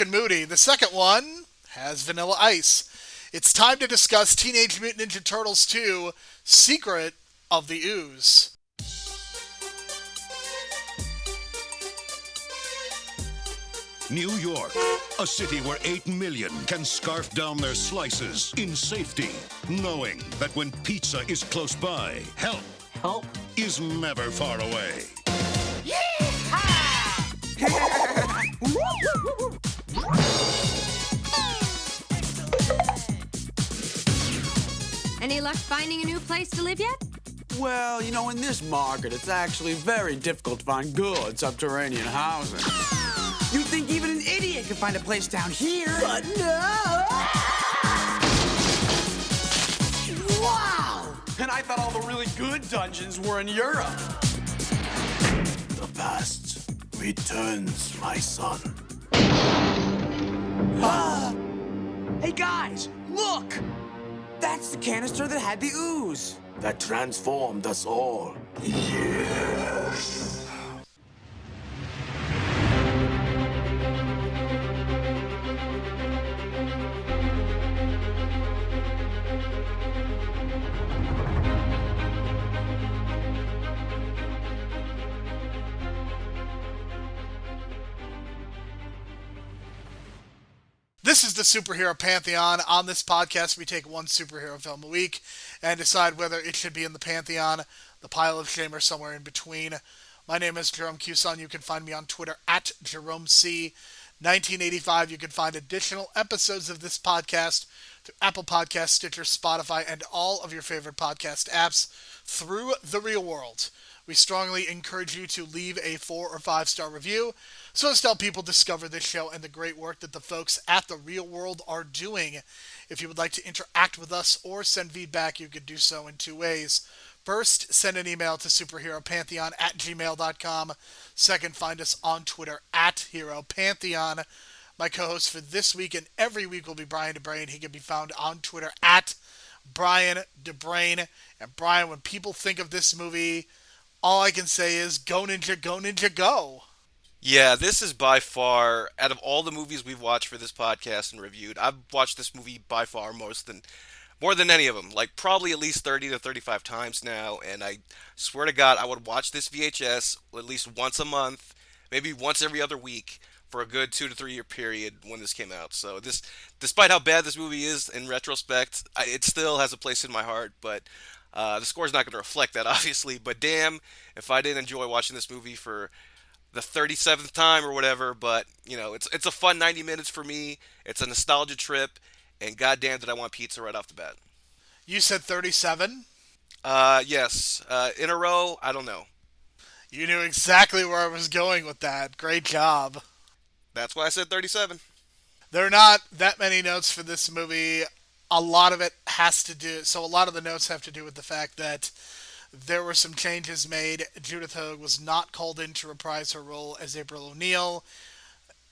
and moody. The second one has Vanilla Ice. It's time to discuss Teenage Mutant Ninja Turtles 2: Secret of the Ooze. New York, a city where 8 million can scarf down their slices in safety, knowing that when pizza is close by, help is never far away. Any luck finding a new place to live yet? Well, in this market, it's actually very difficult to find good subterranean housing. You'd think even an idiot could find a place down here. But no! Wow! And I thought all the really good dungeons were in Europe. The past returns, my son. Hey, guys, look! That's the canister that had the ooze. That transformed us all. Yes. This is the Superhero Pantheon. On this podcast, we take one superhero film a week and decide whether it should be in the Pantheon, the pile of shame, or somewhere in between. My name is Jerome Cuson. You can find me on Twitter at JeromeC1985. You can find additional episodes of this podcast through Apple Podcasts, Stitcher, Spotify, and all of your favorite podcast apps through The Real World. We strongly encourage you to leave a 4 or 5 star review so as to help people discover this show and the great work that the folks at The Real World are doing. If you would like to interact with us or send feedback, you could do so in 2 ways. First, send an email to superheropantheon@gmail.com. Second, find us on Twitter at Hero Pantheon. My co-host for this week and every week will be Brian DeBrain. He can be found on Twitter at Brian DeBrain. And Brian, when people think of this movie, all I can say is, go Ninja, go Ninja, go! Yeah, this is by far, out of all the movies we've watched for this podcast and reviewed, I've watched this movie by far more than any of them. Like, probably at least 30 to 35 times now, and I swear to God, I would watch this VHS at least once a month, maybe once every other week, for a good 2 to 3 year period when this came out. So this, despite how bad this movie is in retrospect, it still has a place in my heart, but the score's not going to reflect that, obviously, but damn if I didn't enjoy watching this movie for the 37th time or whatever. But, it's a fun 90 minutes for me. It's a nostalgia trip, and goddamn did I want pizza right off the bat. You said 37? Yes. In a row, I don't know. You knew exactly where I was going with that. Great job. That's why I said 37. There are not that many notes for this movie. A lot of the notes have to do with the fact that there were some changes made. Judith Hoag was not called in to reprise her role as April O'Neil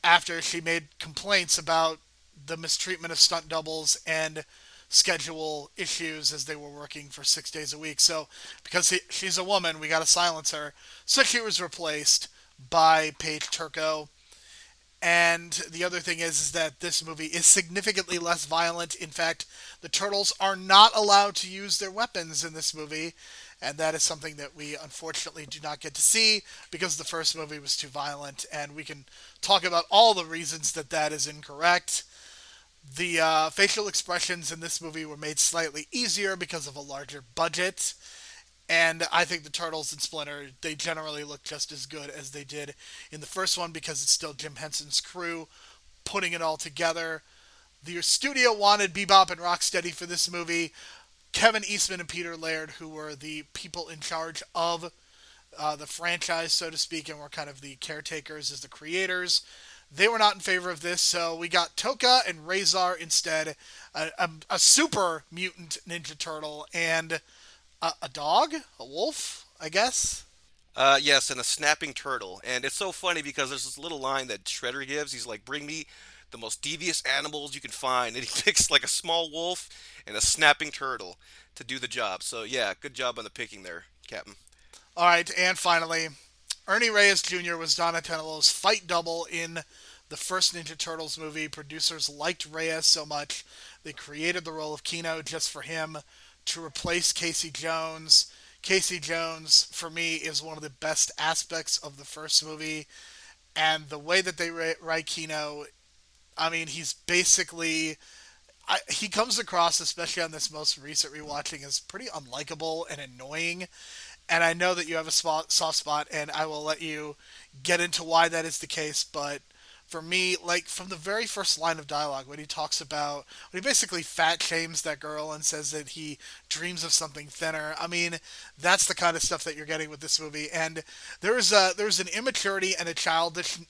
after she made complaints about the mistreatment of stunt doubles and schedule issues as they were working for 6 days a week. So, because she's a woman, we got to silence her. So she was replaced by Paige Turco. And the other thing is that this movie is significantly less violent. In fact, the Turtles are not allowed to use their weapons in this movie, and that is something that we unfortunately do not get to see because the first movie was too violent, and we can talk about all the reasons that is incorrect. The facial expressions in this movie were made slightly easier because of a larger budget. And I think the Turtles and Splinter, they generally look just as good as they did in the first one because it's still Jim Henson's crew putting it all together. The studio wanted Bebop and Rocksteady for this movie. Kevin Eastman and Peter Laird, who were the people in charge of the franchise, so to speak, and were kind of the caretakers as the creators, they were not in favor of this, so we got Toka and Razor instead, a super mutant Ninja Turtle, and a dog? A wolf, I guess? Yes, and a snapping turtle. And it's so funny because there's this little line that Shredder gives. He's like, bring me the most devious animals you can find. And he picks like a small wolf and a snapping turtle to do the job. So yeah, good job on the picking there, Captain. Alright, and finally, Ernie Reyes Jr. was Donatello's fight double in the the first Ninja Turtles movie, producers liked Reyes so much they created the role of Kino just for him to replace Casey Jones. Casey Jones, for me, is one of the best aspects of the first movie, and the way that they write Kino, I mean, he's basically he comes across, especially on this most recent rewatching, as pretty unlikable and annoying. And I know that you have a soft spot, and I will let you get into why that is the case. But for me, like from the very first line of dialogue, when he talks about when he basically fat shames that girl and says that he dreams of something thinner. I mean, that's the kind of stuff that you're getting with this movie. And there's an immaturity and a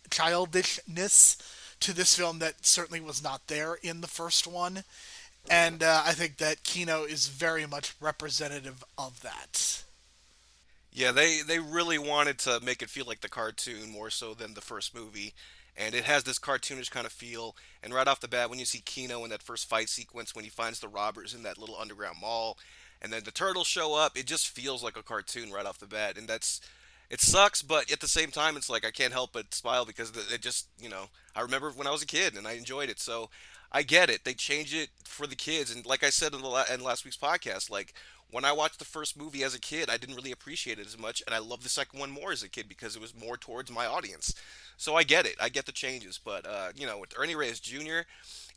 childishness to this film that certainly was not there in the first one. And I think that Kino is very much representative of that. Yeah, they really wanted to make it feel like the cartoon more so than the first movie, and it has this cartoonish kind of feel. And right off the bat, when you see Kino in that first fight sequence, when he finds the robbers in that little underground mall, and then the turtles show up, it just feels like a cartoon right off the bat, and that's it sucks, but at the same time, it's like I can't help but smile because it just I remember when I was a kid and I enjoyed it, so I get it. They change it for the kids, and like I said in in last week's podcast, like when I watched the first movie as a kid, I didn't really appreciate it as much, and I loved the second one more as a kid because it was more towards my audience. So I get it. I get the changes, but with Ernie Reyes Jr.,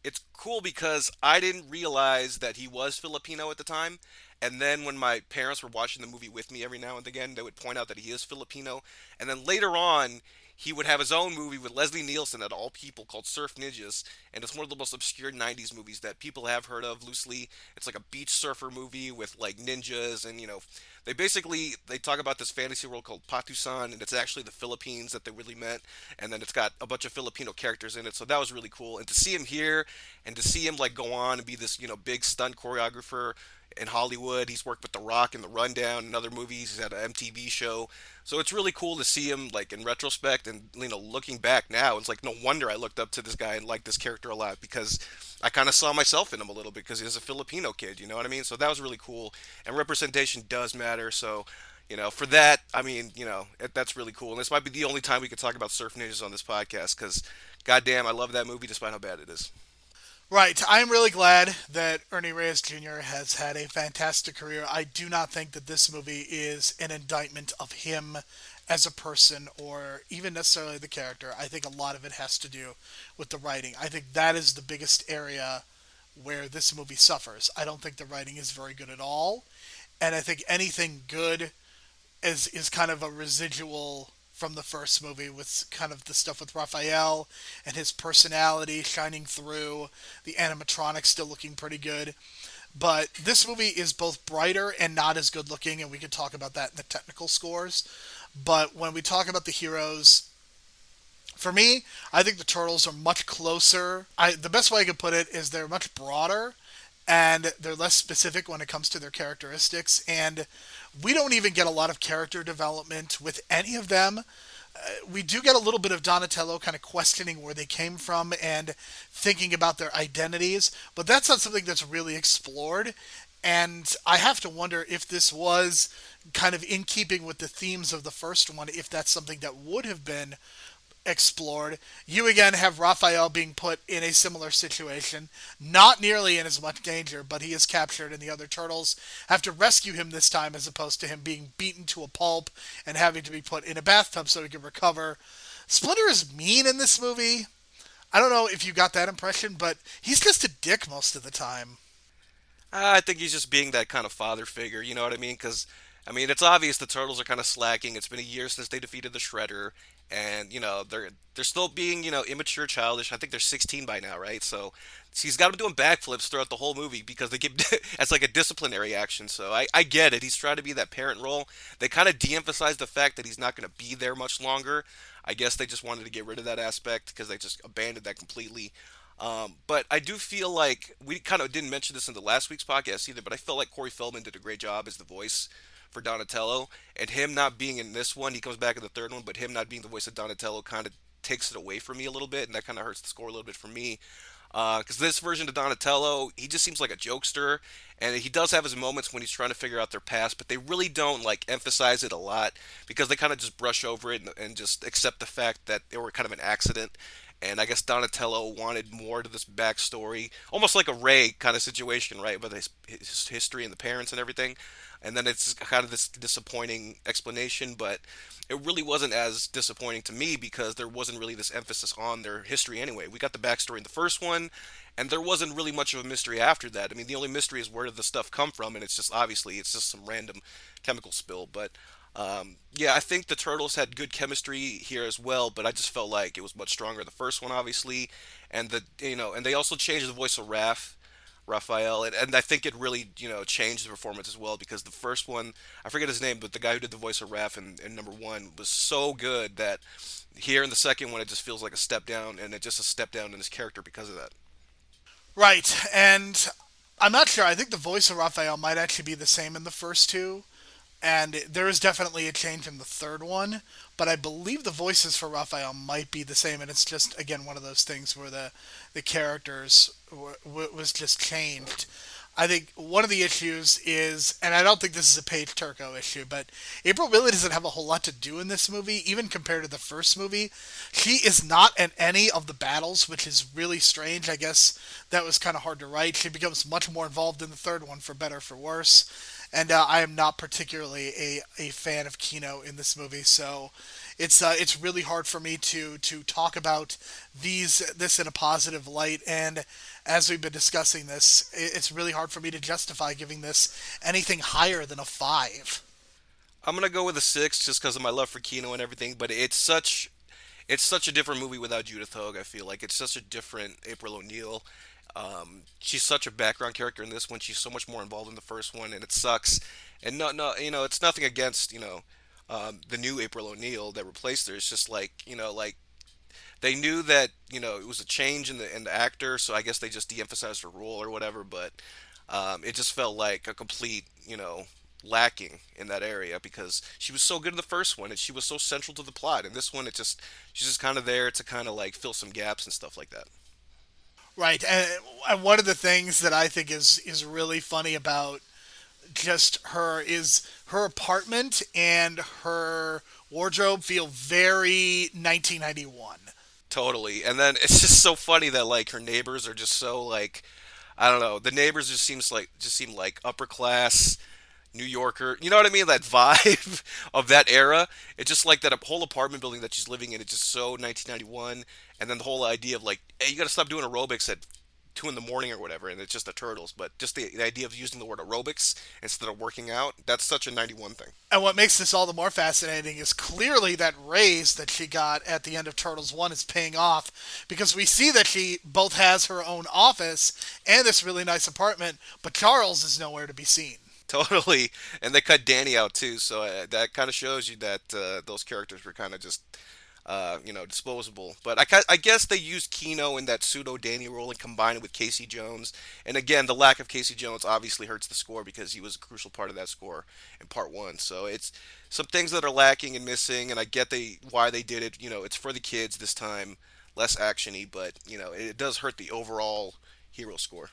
it's cool because I didn't realize that he was Filipino at the time. And then when my parents were watching the movie with me every now and again, they would point out that he is Filipino. And then later on, he would have his own movie with Leslie Nielsen at all people called Surf Ninjas, and it's one of the most obscure '90s movies that people have heard of loosely. It's like a beach surfer movie with like ninjas, and they talk about this fantasy world called Patusan, and it's actually the Philippines that they really meant. And then it's got a bunch of Filipino characters in it, so that was really cool. And to see him here, and to see him like go on and be this big stunt choreographer in Hollywood. He's worked with The Rock in The Rundown and other movies. He's had an MTV show. So it's really cool to see him like in retrospect and looking back now. It's like no wonder I looked up to this guy and liked this character a lot because I kind of saw myself in him a little bit because he was a Filipino kid. You know what I mean? So that was really cool. And representation does matter. So for that, I mean, that's really cool. And this might be the only time we could talk about Surf Ninjas on this podcast because, goddamn, I love that movie despite how bad it is. Right. I'm really glad that Ernie Reyes Jr. has had a fantastic career. I do not think that this movie is an indictment of him as a person or even necessarily the character. I think a lot of it has to do with the writing. I think that is the biggest area where this movie suffers. I don't think the writing is very good at all. And I think anything good is kind of a residual from the first movie with kind of the stuff with Raphael and his personality shining through, the animatronics still looking pretty good. But this movie is both brighter and not as good looking, and we could talk about that in the technical scores. But when we talk about the heroes, for me, I think the Turtles are much closer. The best way I could put it is they're much broader and they're less specific when it comes to their characteristics. And we don't even get a lot of character development with any of them. We do get a little bit of Donatello kind of questioning where they came from and thinking about their identities, but that's not something that's really explored. And I have to wonder if this was kind of in keeping with the themes of the first one, if that's something that would have been explored. You again have Raphael being put in a similar situation, not nearly in as much danger, but he is captured and the other turtles have to rescue him this time as opposed to him being beaten to a pulp and having to be put in a bathtub so he can recover. Splinter is mean in this movie. I don't know if you got that impression, but he's just a dick most of the time. I think he's just being that kind of father figure, you know what I mean? Because, I mean, it's obvious the Turtles are kind of slacking. It's been a year since they defeated the Shredder, and they're still being immature, childish. I think they're 16 by now, right? So he's got them doing backflips throughout the whole movie because they give as like a disciplinary action. So I get it. He's trying to be that parent role. They kind of de-emphasize the fact that he's not going to be there much longer. I guess they just wanted to get rid of that aspect because they just abandoned that completely. But I do feel like we kind of didn't mention this in the last week's podcast either, but I felt like Corey Feldman did a great job as the voice for Donatello, and him not being in this one, he comes back in the third one, but him not being the voice of Donatello kind of takes it away from me a little bit, and that kind of hurts the score a little bit for me. Because this version of Donatello, he just seems like a jokester, and he does have his moments when he's trying to figure out their past, but they really don't like emphasize it a lot because they kind of just brush over it and just accept the fact that they were kind of an accident. and I guess Donatello wanted more to this backstory, almost like a Ray kind of situation, right? With his history and the parents and everything, and then it's kind of this disappointing explanation, but it really wasn't as disappointing to me because there wasn't really this emphasis on their history anyway. We got the backstory in the first one, and there wasn't really much of a mystery after that. I mean, the only mystery is where did the stuff come from, and it's just obviously it's just some random chemical spill. But yeah, I think the turtles had good chemistry here as well, but I just felt like it was much stronger the first one, obviously, and and they also changed the voice of Raphael, and I think it really changed the performance as well because the first one, I forget his name, but the guy who did the voice of Raph in number one was so good that here in the second one it just feels like a step down, and it's just a step down in his character because of that. Right, and I'm not sure. I think the voice of Raphael might actually be the same in the first two, and there is definitely a change in the third one. But I believe the voices for Raphael might be the same, and it's just again one of those things where the characters was just changed. I think one of the issues is, and I don't think this is a Paige Turco issue, but April really doesn't have a whole lot to do in this movie, even compared to the first movie. She is not in any of the battles, which is really strange. I guess that was kind of hard to write. She becomes much more involved in the third one, for better or for worse. And I am not particularly a fan of Kino in this movie, so it's really hard for me to talk about this in a positive light. And as we've been discussing this, it's really hard for me to justify giving this anything higher than a five. I'm gonna go with a six just because of my love for Kino and everything, but it's such a different movie without Judith Hogue. I feel like it's such a different April O'Neil. She's such a background character in this one. She's so much more involved in the first one, and it sucks. And no, it's nothing against the new April O'Neil that replaced her. It's just like like they knew that it was a change in the actor, so I guess they just de-emphasized her role or whatever. But it just felt like a complete lacking in that area because she was so good in the first one and she was so central to the plot. In this one, she's just kind of there to kind of like fill some gaps and stuff like that. Right, and one of the things that I think is really funny about just her is her apartment and her wardrobe feel very 1991. Totally. And then it's just so funny that like her neighbors are just so like I don't know. The neighbors just seem like upper class New Yorker. You know what I mean? That vibe of that era. It's just like that whole apartment building that she's living in. It's just so 1991. And then the whole idea of like, hey, you got to stop doing aerobics at 2 in the morning or whatever. And it's just the turtles. But just the idea of using the word aerobics instead of working out. That's such a 91 thing. And what makes this all the more fascinating is clearly that raise that she got at the end of Turtles 1 is paying off because we see that she both has her own office and this really nice apartment, but Charles is nowhere to be seen. Totally, and they cut Danny out too, so that kind of shows you that those characters were kind of just, disposable. But I guess they used Kino in that pseudo Danny role and combined it with Casey Jones. And again, the lack of Casey Jones obviously hurts the score because he was a crucial part of that score in part one. So it's some things that are lacking and missing, and I get why they did it. It's for the kids this time, less actiony, but it does hurt the overall hero score.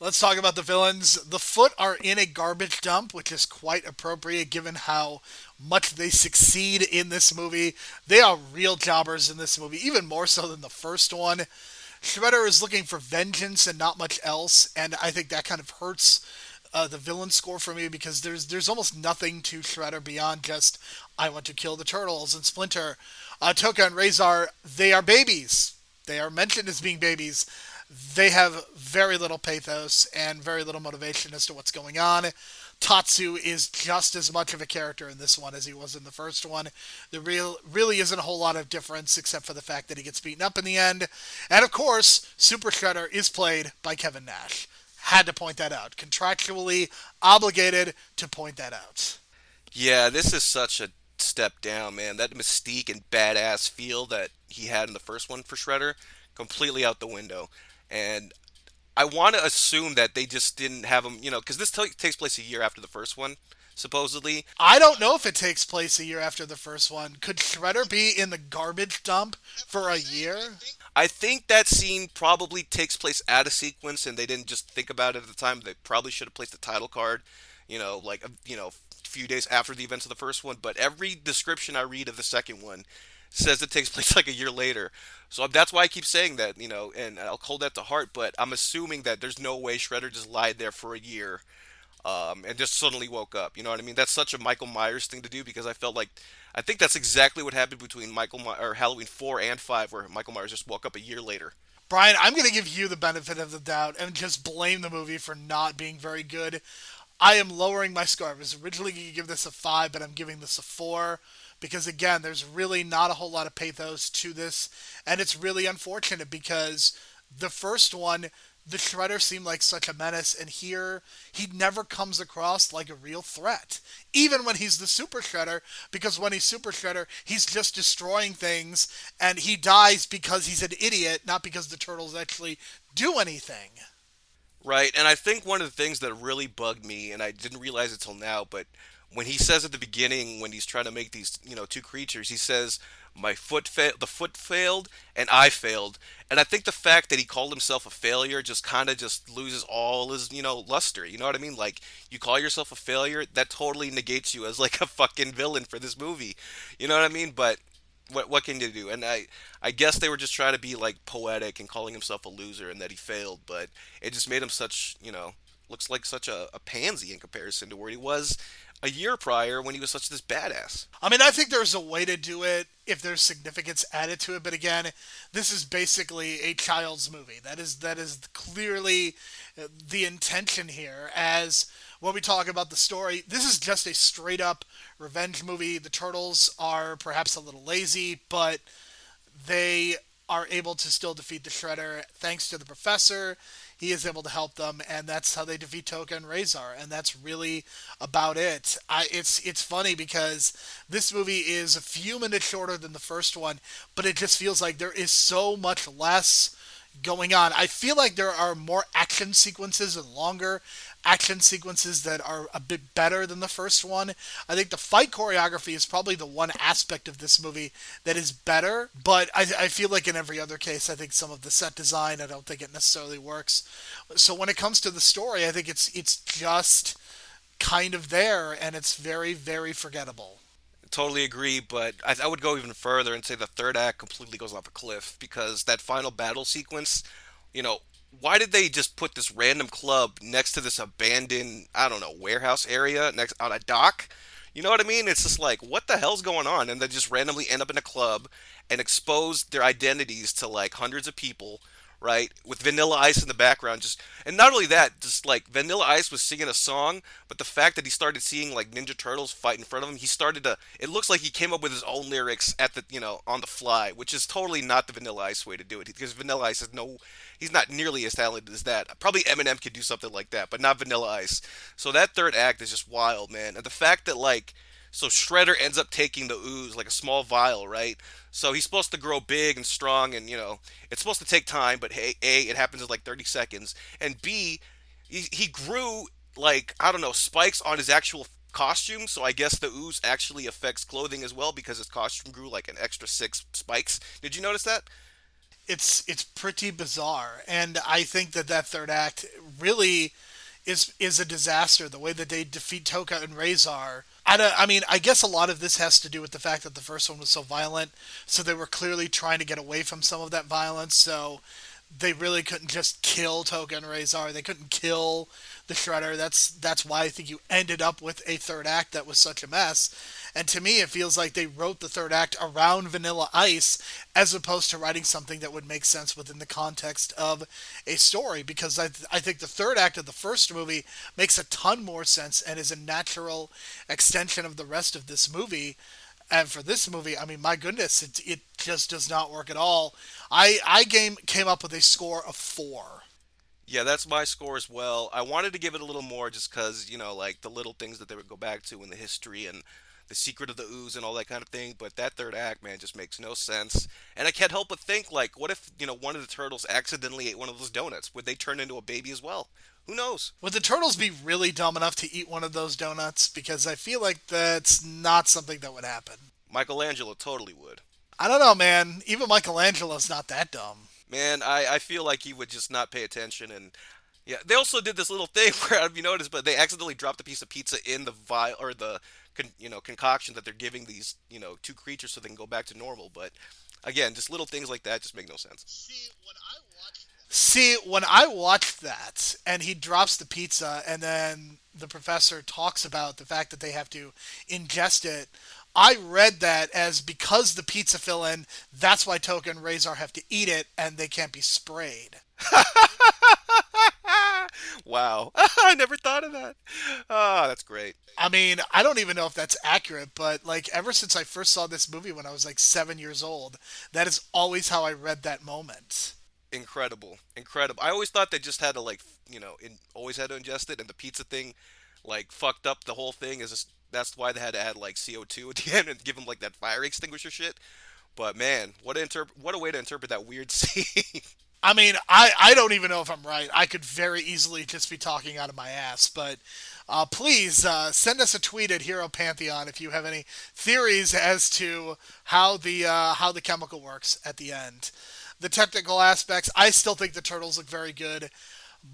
Let's talk about the villains. The Foot are in a garbage dump, which is quite appropriate given how much they succeed in this movie. They are real jobbers in this movie, even more so than the first one. Shredder is looking for vengeance and not much else, and I think that kind of hurts the villain score for me because there's almost nothing to Shredder beyond just I want to kill the turtles and Splinter. Toka and Razor, they are babies. They are mentioned as being babies. They have very little pathos and very little motivation as to what's going on. Tatsu is just as much of a character in this one as he was in the first one. There really isn't a whole lot of difference except for the fact that he gets beaten up in the end. And of course, Super Shredder is played by Kevin Nash. Had to point that out. Contractually obligated to point that out. Yeah, this is such a step down, man. That mystique and badass feel that he had in the first one for Shredder, completely out the window. And I want to assume that they just didn't have him, because this takes place a year after the first one, supposedly. I don't know if it takes place a year after the first one. Could Shredder be in the garbage dump for a year? I think that scene probably takes place at a sequence, and they didn't just think about it at the time. They probably should have placed the title card, a few days after the events of the first one. But every description I read of the second one says it takes place like a year later. So that's why I keep saying that, and I'll hold that to heart. But I'm assuming that there's no way Shredder just lied there for a year, and just suddenly woke up. You know what I mean? That's such a Michael Myers thing to do because I think that's exactly what happened between or Halloween 4 and 5, where Michael Myers just woke up a year later. Brian, I'm going to give you the benefit of the doubt and just blame the movie for not being very good. I am lowering my score. I was originally going to give this a 5, but I'm giving this a 4 because, again, there's really not a whole lot of pathos to this. And it's really unfortunate because the first one, the Shredder seemed like such a menace, and here he never comes across like a real threat. Even when he's the Super Shredder, because when he's Super Shredder, he's just destroying things, and he dies because he's an idiot, not because the turtles actually do anything. Right, and I think one of the things that really bugged me, and I didn't realize it till now, but when he says at the beginning, when he's trying to make these, two creatures, he says, the foot failed, and I failed." And I think the fact that he called himself a failure just kind of just loses all his, luster. You know what I mean? Like, you call yourself a failure, that totally negates you as like a fucking villain for this movie. You know what I mean? But what can you do? And I guess they were just trying to be like poetic and calling himself a loser and that he failed, but it just made him such, looks like such a pansy in comparison to where he was a year prior when he was such this badass. I mean, I think there's a way to do it if there's significance added to it, but again, this is basically a child's movie. That is clearly the intention here. As when we talk about the story, this is just a straight up revenge movie. The turtles are perhaps a little lazy, but they are able to still defeat the Shredder thanks to the professor. He is able to help them, and that's how they defeat Toka and Razor, and that's really about it. It's funny because this movie is a few minutes shorter than the first one, but it just feels like there is so much less going on. I feel like there are more action sequences and longer action sequences that are a bit better than the first one. I think the fight choreography is probably the one aspect of this movie that is better, but I feel like in every other case, I think some of the set design, I don't think it necessarily works. So when it comes to the story, I think it's just kind of there, and it's very, very forgettable. Totally agree, but I would go even further and say the third act completely goes off a cliff because that final battle sequence, you know, why did they just put this random club next to this abandoned, I don't know, warehouse area next on a dock? You know what I mean? It's just like, what the hell's going on? And they just randomly end up in a club and expose their identities to like hundreds of people, right? With Vanilla Ice in the background, just and not only that, just like Vanilla Ice was singing a song, but the fact that he started seeing like Ninja Turtles fight in front of him, he started to. It looks like he came up with his own lyrics at the on the fly, which is totally not the Vanilla Ice way to do it because Vanilla Ice is no, he's not nearly as talented as that. Probably Eminem could do something like that, but not Vanilla Ice. So that third act is just wild, man, and the fact that like. So Shredder ends up taking the ooze, like a small vial, right? So he's supposed to grow big and strong, and it's supposed to take time. But hey, A, it happens in like 30 seconds, and B, he grew like I don't know spikes on his actual costume. So I guess the ooze actually affects clothing as well because his costume grew like an extra 6 spikes. Did you notice that? It's pretty bizarre, and I think that third act really is a disaster. The way that they defeat Toka and Razor. I mean, I guess a lot of this has to do with the fact that the first one was so violent, so they were clearly trying to get away from some of that violence. So they really couldn't just kill Toka and Razor. They couldn't kill the Shredder. That's why I think you ended up with a third act that was such a mess. And to me, it feels like they wrote the third act around Vanilla Ice as opposed to writing something that would make sense within the context of a story. Because I think the third act of the first movie makes a ton more sense and is a natural extension of the rest of this movie. And for this movie, I mean, my goodness, it just does not work at all. I came up with a score of 4. Yeah, that's my score as well. I wanted to give it a little more just because, like the little things that they would go back to in the history and the secret of the ooze and all that kind of thing. But that third act, man, just makes no sense. And I can't help but think, like, what if, one of the turtles accidentally ate one of those donuts? Would they turn into a baby as well? Who knows? Would the turtles be really dumb enough to eat one of those donuts? Because I feel like that's not something that would happen. Michelangelo totally would. I don't know, man. Even Michelangelo's not that dumb. Man, I feel like he would just not pay attention and Yeah, they also did this little thing where I don't know if you noticed, but they accidentally dropped a piece of pizza in the vial or the concoction that they're giving these two creatures so they can go back to normal. But again, just little things like that just make no sense. See, when I watched that and he drops the pizza and then the professor talks about the fact that they have to ingest it, I read that as because the pizza fill in, that's why Toka and Razor have to eat it and they can't be sprayed. Wow, I never thought of that. Ah, that's great. I mean, I don't even know if that's accurate, but like ever since I first saw this movie when I was like 7 years old, that is always how I read that moment. Incredible, incredible. I always thought they just had to always had to ingest it, and the pizza thing, like fucked up the whole thing. Is just that's why they had to add like CO2 at the end and give them like that fire extinguisher shit. But man, what a way to interpret that weird scene. I mean, I don't even know if I'm right. I could very easily just be talking out of my ass, but please send us a tweet at Hero Pantheon if you have any theories as to how the chemical works at the end. The technical aspects, I still think the turtles look very good,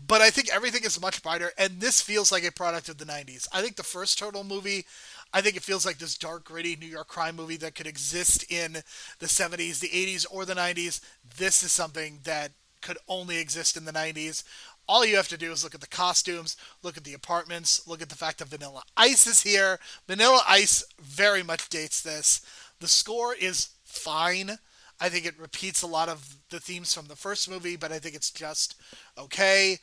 but I think everything is much brighter, and this feels like a product of the 90s. I think the first Turtle movie, I think it feels like this dark, gritty New York crime movie that could exist in the 70s, the 80s, or the 90s. This is something that could only exist in the 90s. All you have to do is look at the costumes, look at the apartments, look at the fact that Vanilla Ice is here. Vanilla Ice very much dates this. The score is fine. I think it repeats a lot of the themes from the first movie, but I think it's just okay.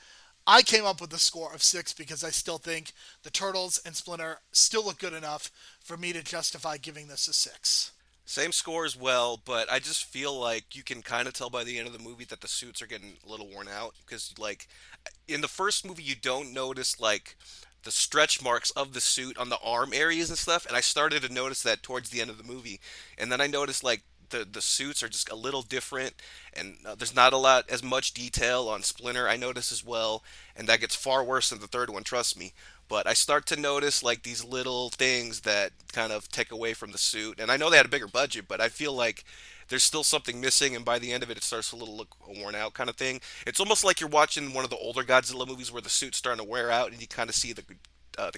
I came up with a score of 6 because I still think the Turtles and Splinter still look good enough for me to justify giving this a 6. Same score as well, but I just feel like you can kind of tell by the end of the movie that the suits are getting a little worn out because like in the first movie you don't notice like the stretch marks of the suit on the arm areas and stuff, and I started to notice that towards the end of the movie. And then I noticed like the suits are just a little different, and there's not a lot as much detail on Splinter. I notice as well, and that gets far worse in the third one. Trust me. But I start to notice like these little things that kind of take away from the suit. And I know they had a bigger budget, but I feel like there's still something missing, and by the end of it, it starts to look worn out, kind of thing. It's almost like you're watching one of the older Godzilla movies where the suit's starting to wear out, and you kind of see the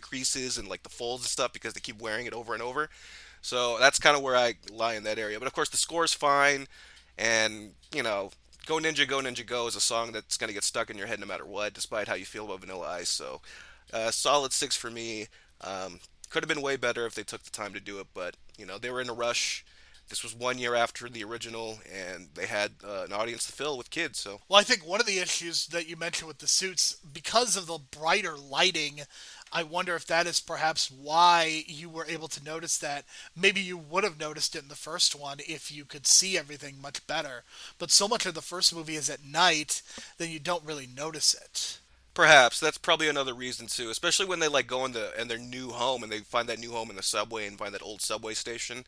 creases and like the folds and stuff because they keep wearing it over and over. So that's kind of where I lie in that area. But of course, the score's fine, and "Go Ninja, Go Ninja, Go" is a song that's gonna get stuck in your head no matter what, despite how you feel about Vanilla Ice. So, solid 6 for me. Could have been way better if they took the time to do it, but they were in a rush. This was 1 year after the original, and they had an audience to fill with kids. So Well, I think one of the issues that you mentioned with the suits, because of the brighter lighting, I wonder if that is perhaps why you were able to notice that. Maybe you would have noticed it in the first one if you could see everything much better. But so much of the first movie is at night, then you don't really notice it. perhaps that's probably another reason too, especially when they like go in their new home and they find that new home in the subway and find that old subway station.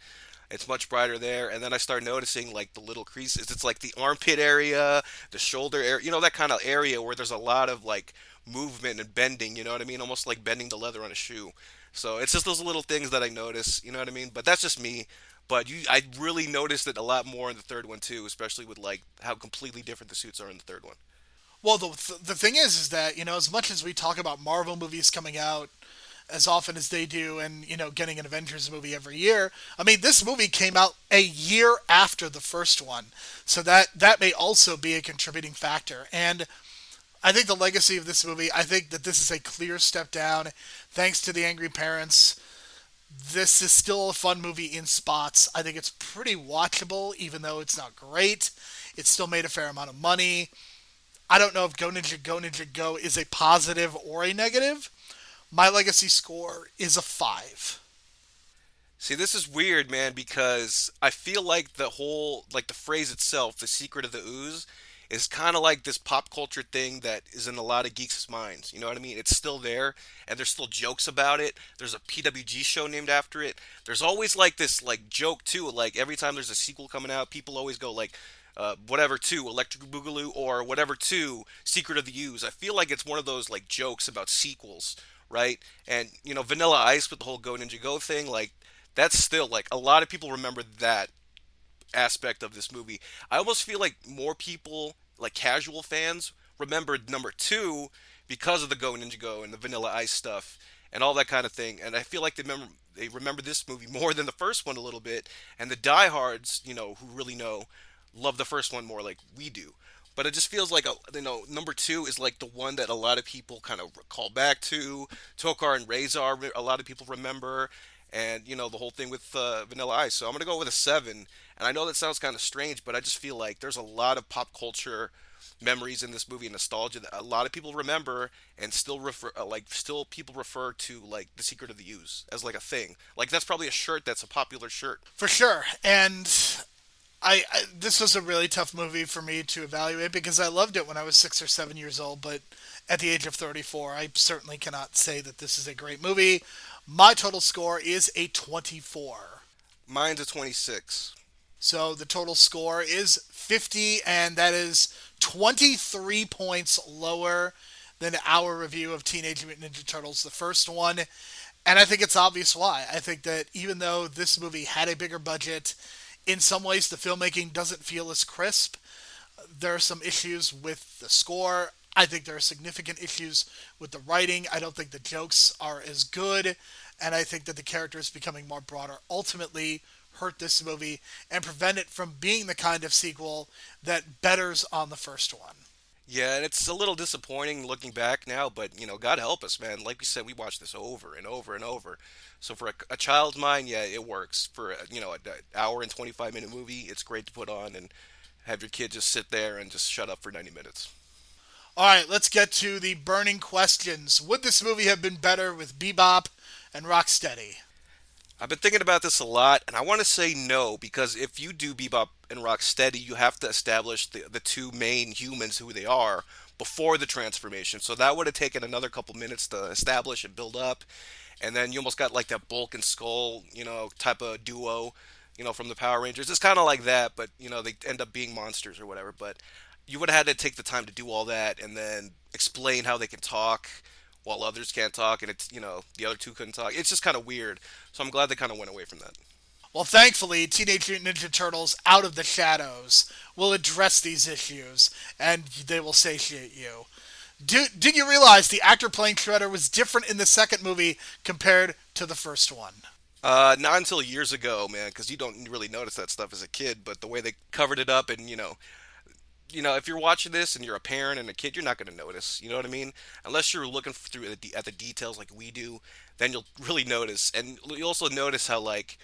It's much brighter there, and then I start noticing like the little creases. It's like the armpit area, the shoulder area, that kind of area where there's a lot of like movement and bending. You know what I mean? Almost like bending the leather on a shoe. So it's just those little things that I notice. You know what I mean? But that's just me. But I really noticed it a lot more in the third one too, especially with like how completely different the suits are in the third one. Well, the thing is that, as much as we talk about Marvel movies coming out as often as they do and, getting an Avengers movie every year, I mean, this movie came out a year after the first one. So that may also be a contributing factor. And I think the legacy of this movie, I think that this is a clear step down. Thanks to the angry parents, this is still a fun movie in spots. I think it's pretty watchable, even though it's not great. It still made a fair amount of money. I don't know if Go Ninja Go Ninja Go is a positive or a negative. My legacy score is a 5. See, this is weird, man, because I feel like the phrase itself, the secret of the ooze, is kind of like this pop culture thing that is in a lot of geeks' minds. You know what I mean? It's still there, and there's still jokes about it. There's a PWG show named after it. There's always like this like joke too. Like every time there's a sequel coming out, people always go like, whatever two, Electric Boogaloo, or whatever two, Secret of the Ooze. I feel like it's one of those like jokes about sequels, right? And Vanilla Ice with the whole Go Ninja Go thing, like that's still like a lot of people remember that aspect of this movie. I almost feel like more people, like casual fans, remembered number two because of the Go Ninja Go and the Vanilla Ice stuff and all that kind of thing. And I feel like they remember this movie more than the first one a little bit. And the diehards, who really know, love the first one more like we do. But it just feels like number two is like the one that a lot of people kind of call back to. Tokar and Razor, a lot of people remember, and the whole thing with Vanilla Ice. So I'm gonna go with a seven. And I know that sounds kind of strange, but I just feel like there's a lot of pop culture memories in this movie and nostalgia that a lot of people remember and still still people refer to like The Secret of the Ooze as like a thing. Like that's probably a shirt that's a popular shirt. For sure. And I this was a really tough movie for me to evaluate because I loved it when I was 6 or 7 years old, but at the age of 34, I certainly cannot say that this is a great movie. My total score is a 24. Mine's a 26. So the total score is 50, and that is 23 points lower than our review of Teenage Mutant Ninja Turtles, the first one. And I think it's obvious why. I think that even though this movie had a bigger budget, in some ways the filmmaking doesn't feel as crisp. There are some issues with the score. I think there are significant issues with the writing. I don't think the jokes are as good. And I think that the characters becoming more broader ultimately hurt this movie and prevent it from being the kind of sequel that betters on the first one. Yeah, and it's a little disappointing looking back now, but God help us, man. Like we said, we watched this over and over and over. So for a child's mind, yeah, it works. For an hour and 25-minute movie, it's great to put on and have your kid just sit there and just shut up for 90 minutes. All right, let's get to the burning questions. Would this movie have been better with Bebop and Rocksteady? I've been thinking about this a lot, and I want to say no, because if you do Bebop and Rocksteady, you have to establish the two main humans, who they are, before the transformation. So that would have taken another couple minutes to establish and build up. And then you almost got like that Bulk and Skull, type of duo, from the Power Rangers. It's kind of like that, but, they end up being monsters or whatever. But you would have had to take the time to do all that and then explain how they can talk while others can't talk, and the other two couldn't talk. It's just kind of weird. So I'm glad they kind of went away from that. Well, thankfully, Teenage Mutant Ninja Turtles Out of the Shadows will address these issues, and they will satiate you. Did you realize the actor playing Shredder was different in the second movie compared to the first one? Not until years ago, man, because you don't really notice that stuff as a kid. But the way they covered it up, and if you're watching this and you're a parent and a kid, you're not going to notice. You know what I mean? Unless you're looking through at the details like we do, then you'll really notice. And you'll also notice how like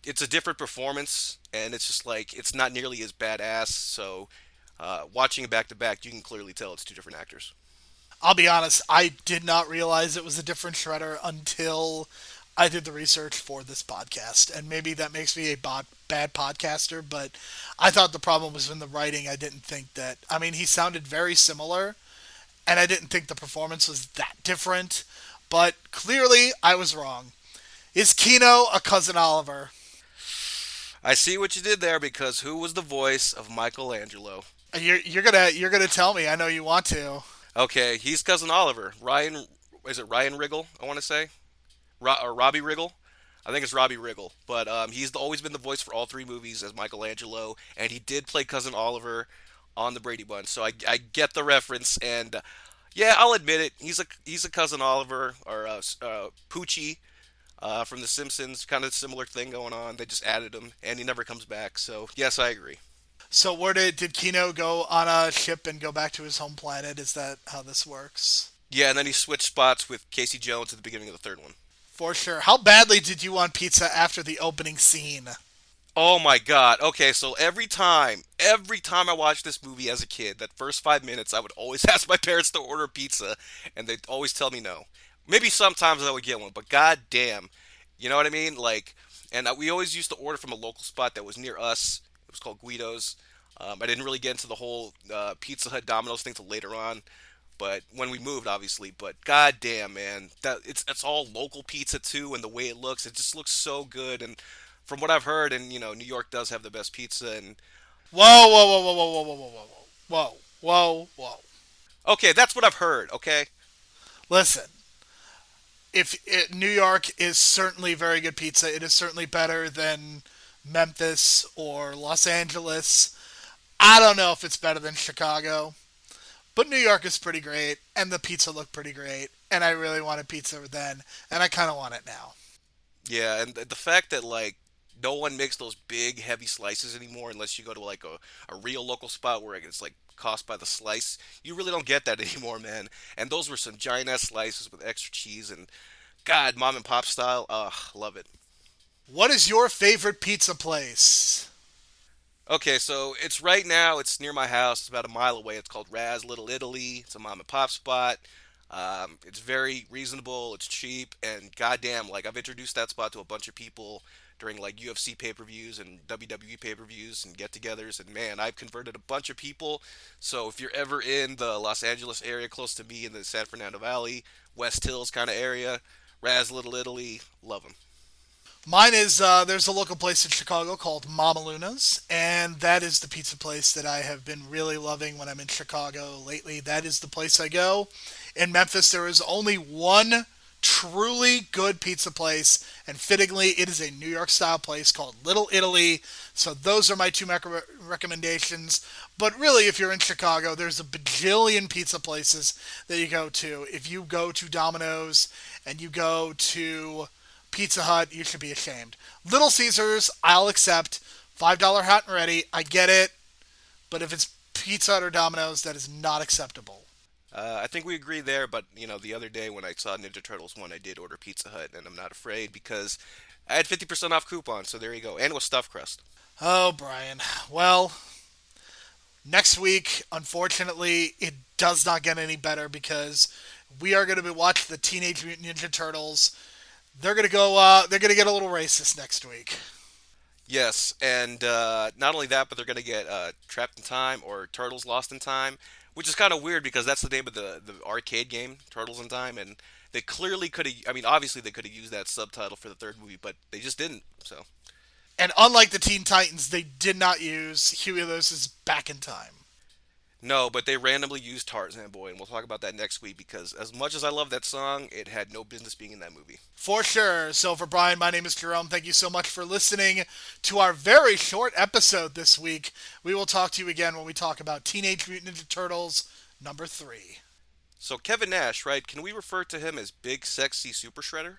it's a different performance, and it's just like it's not nearly as badass. So watching it back to back, you can clearly tell it's two different actors. I'll be honest, I did not realize it was a different Shredder until I did the research for this podcast. And maybe that makes me a bad podcaster, but I thought the problem was in the writing. I didn't think that. I mean, he sounded very similar, and I didn't think the performance was that different. But clearly, I was wrong. Is Kino a cousin Oliver? I see what you did there, because who was the voice of Michelangelo? You're gonna tell me. I know you want to. Okay, he's cousin Oliver. Ryan, is it Ryan Riggle? I want to say, or Robbie Riggle. I think it's Robbie Riggle, but he's always been the voice for all three movies as Michelangelo, and he did play cousin Oliver on the Brady Bunch. So I get the reference, and yeah, I'll admit it. He's a cousin Oliver, or Poochie from The Simpsons. Kind of similar thing going on. They just added him, and he never comes back. So yes, I agree. So where did Kino go on a ship and go back to his home planet? Is that how this works? Yeah, and then he switched spots with Casey Jones at the beginning of the third one. For sure. How badly did you want pizza after the opening scene? Oh my god. Okay, so every time I watched this movie as a kid, that first 5 minutes, I would always ask my parents to order pizza, and they'd always tell me no. Maybe sometimes I would get one, but god damn. You know what I mean? Like, and we always used to order from a local spot that was near us. It was called Guido's. I didn't really get into the whole Pizza Hut Domino's thing till later on, but when we moved, obviously. But god damn, man, that it's all local pizza too, and the way it just looks so good. And from what I've heard, and New York does have the best pizza. And Whoa, whoa, whoa, whoa, whoa, whoa, whoa, whoa, whoa, whoa, whoa. okay, that's what I've heard. Okay, Listen, New York is certainly very good pizza. It is certainly better than Memphis or Los Angeles. I don't know if it's better than Chicago, But New York is pretty great, and the pizza looked pretty great, and I really wanted pizza then, and I kind of want it now. Yeah, and the fact that like no one makes those big heavy slices anymore unless you go to like a real local spot where it's like cost by the slice. You really don't get that anymore, man. And those were some giant ass slices with extra cheese and God, mom and pop style. Ugh, love it. What is your favorite pizza place? Okay, so it's right now. It's near my house. It's about a mile away. It's called Raz Little Italy. It's a mom and pop spot. It's very reasonable. It's cheap, and goddamn, like I've introduced that spot to a bunch of people during like UFC pay-per-views and WWE pay-per-views and get-togethers, and man, I've converted a bunch of people. So if you're ever in the Los Angeles area, close to me in the San Fernando Valley, West Hills kind of area, Raz Little Italy, love them. Mine is there's a local place in Chicago called Mama Luna's, and that is the pizza place that I have been really loving when I'm in Chicago lately. That is the place I go. In Memphis, there is only one truly good pizza place, and fittingly, it is a New York style place called Little Italy. So those are my two recommendations. But really, if you're in Chicago, there's a bajillion pizza places that you go to. If you go to Domino's and you go to Pizza Hut, you should be ashamed. Little Caesars, I'll accept. $5 hot and ready, I get it. But if it's Pizza Hut or Domino's, that is not acceptable. I think we agree there, but you know, the other day when I saw Ninja Turtles 1, I did order Pizza Hut, and I'm not afraid because I had 50% off coupon, so there you go. And it was stuffed crust. Oh, Brian. Well, next week, unfortunately, it does not get any better because we are going to be watching the Teenage Mutant Ninja Turtles. They're going to go. They're going to get a little racist next week. Yes, and not only that, but they're going to get Trapped in Time or Turtles Lost in Time, which is kind of weird because that's the name of the arcade game, Turtles in Time, and they clearly could have. I mean, obviously they could have used that subtitle for the third movie, but they just didn't. So And unlike the Teen Titans, they did not use Huey Lewis's Back in Time. no, but they randomly used Tarzan Boy, and we'll talk about that next week because as much as I love that song, it had no business being in that movie. For sure. So for Brian, my name is Jerome. Thank you so much for listening to our very short episode this week. We will talk to you again when we talk about Teenage Mutant Ninja Turtles number 3. So Kevin Nash, right? Can we refer to him as Big Sexy Super Shredder?